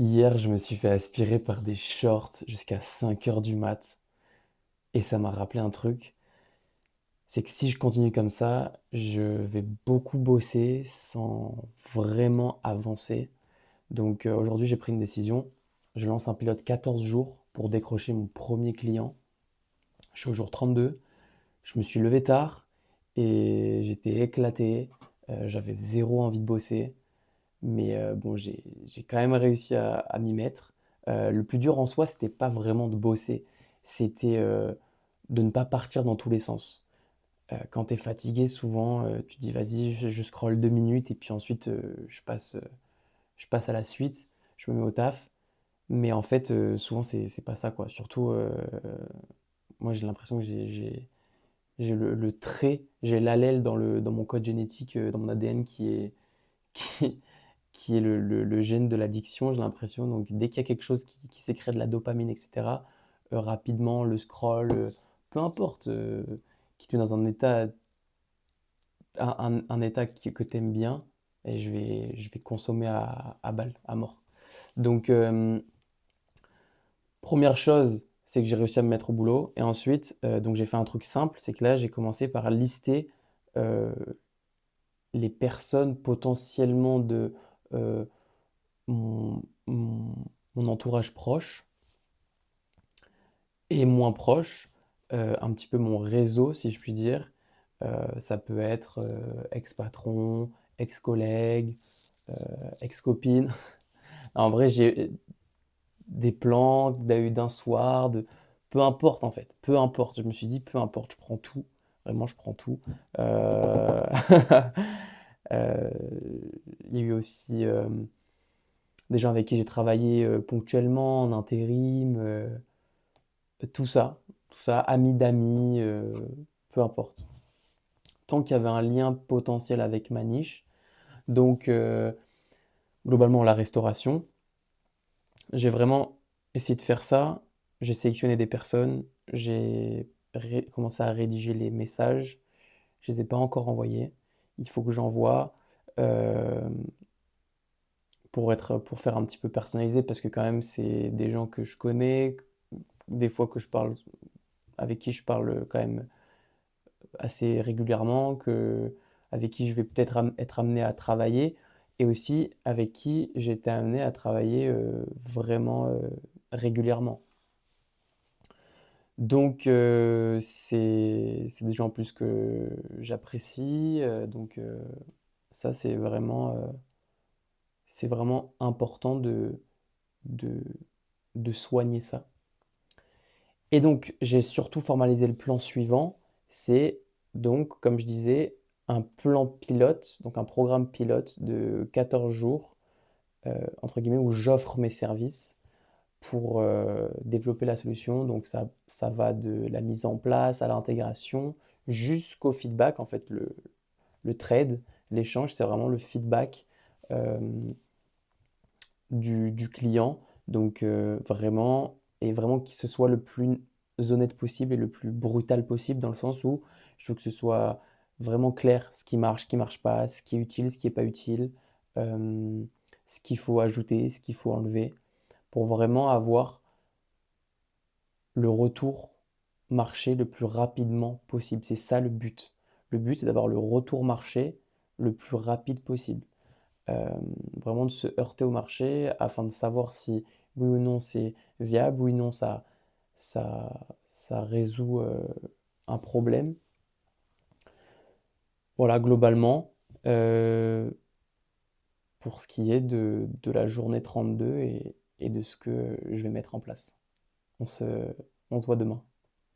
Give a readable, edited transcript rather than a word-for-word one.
Hier, je me suis fait aspirer par des shorts jusqu'à 5 heures du mat. Et ça m'a rappelé un truc, c'est que si je continue comme ça, je vais beaucoup bosser sans vraiment avancer. Donc aujourd'hui, j'ai pris une décision. Je lance un pilote 14 jours pour décrocher mon premier client. Je suis au jour 32. Je me suis levé tard et j'étais éclaté. J'avais zéro envie de bosser. Mais bon, j'ai quand même réussi à m'y mettre. Le plus dur en soi, c'était pas vraiment de bosser, c'était de ne pas partir dans tous les sens. Quand tu es fatigué, souvent, tu te dis vas-y, je scrolle 2 minutes et puis ensuite je passe à la suite, je me mets au taf. Mais en fait, souvent, c'est pas ça quoi. Surtout, moi j'ai l'impression que j'ai le trait, j'ai l'allèle dans mon code génétique, dans mon ADN qui, qui est le gène de l'addiction, j'ai l'impression. Donc dès qu'il y a quelque chose qui sécrète de la dopamine, etc., rapidement, le scroll, peu importe, qui te met dans un état, un état que tu aimes bien, et je vais consommer à balle, à mort. Donc, première chose, c'est que j'ai réussi à me mettre au boulot. Et ensuite, donc j'ai fait un truc simple, c'est que là, j'ai commencé par lister euh, les personnes potentiellement de euh, mon, mon- mon entourage proche et moins proche, un petit peu mon réseau, si je puis dire. Ça peut être ex-patron, ex-collègue, ex-copine. En vrai, j'ai des plans d'un soir, peu importe en fait, peu importe. Je me suis dit, peu importe, je prends tout. Vraiment, je prends tout. Euh, euh, Il y a eu aussi des gens avec qui j'ai travaillé ponctuellement, en intérim, tout ça, amis d'amis, peu importe. Tant qu'il y avait un lien potentiel avec ma niche. Donc, globalement, la restauration. J'ai vraiment essayé de faire ça. J'ai sélectionné des personnes. J'ai commencé à rédiger les messages. Je ne les ai pas encore envoyés. Il faut que j'envoie euh, pour faire un petit peu personnalisé parce que quand même, c'est des gens que je connais, des fois que je parle, avec qui je parle quand même assez régulièrement, avec qui je vais peut-être être amené à travailler, et aussi avec qui j'ai été amené à travailler vraiment régulièrement. Donc c'est des gens en plus que j'apprécie, donc ça c'est vraiment important de, de soigner ça. Et donc, j'ai surtout formalisé le plan suivant. C'est donc, comme je disais, un plan pilote, donc un programme pilote de 14 jours, entre guillemets, où j'offre mes services pour développer la solution. Donc, ça va de la mise en place à l'intégration jusqu'au feedback. En fait, le trade, l'échange, c'est vraiment le feedback euh, du client. Donc vraiment, et vraiment que ce soit le plus honnête possible et le plus brutal possible dans le sens où je veux que ce soit vraiment clair ce qui marche pas, ce qui est utile, ce qui est pas utile, euh, ce qu'il faut ajouter, ce qu'il faut enlever, pour vraiment avoir le retour marché le plus rapidement possible. C'est ça le but. Le but, c'est d'avoir le retour marché le plus rapide possible. euh, vraiment de se heurter au marché afin de savoir si oui ou non c'est viable, oui ou non ça résout un problème. Voilà, globalement, euh, pour ce qui est de la journée 32 et de ce que je vais mettre en place. On se, on se voit demain.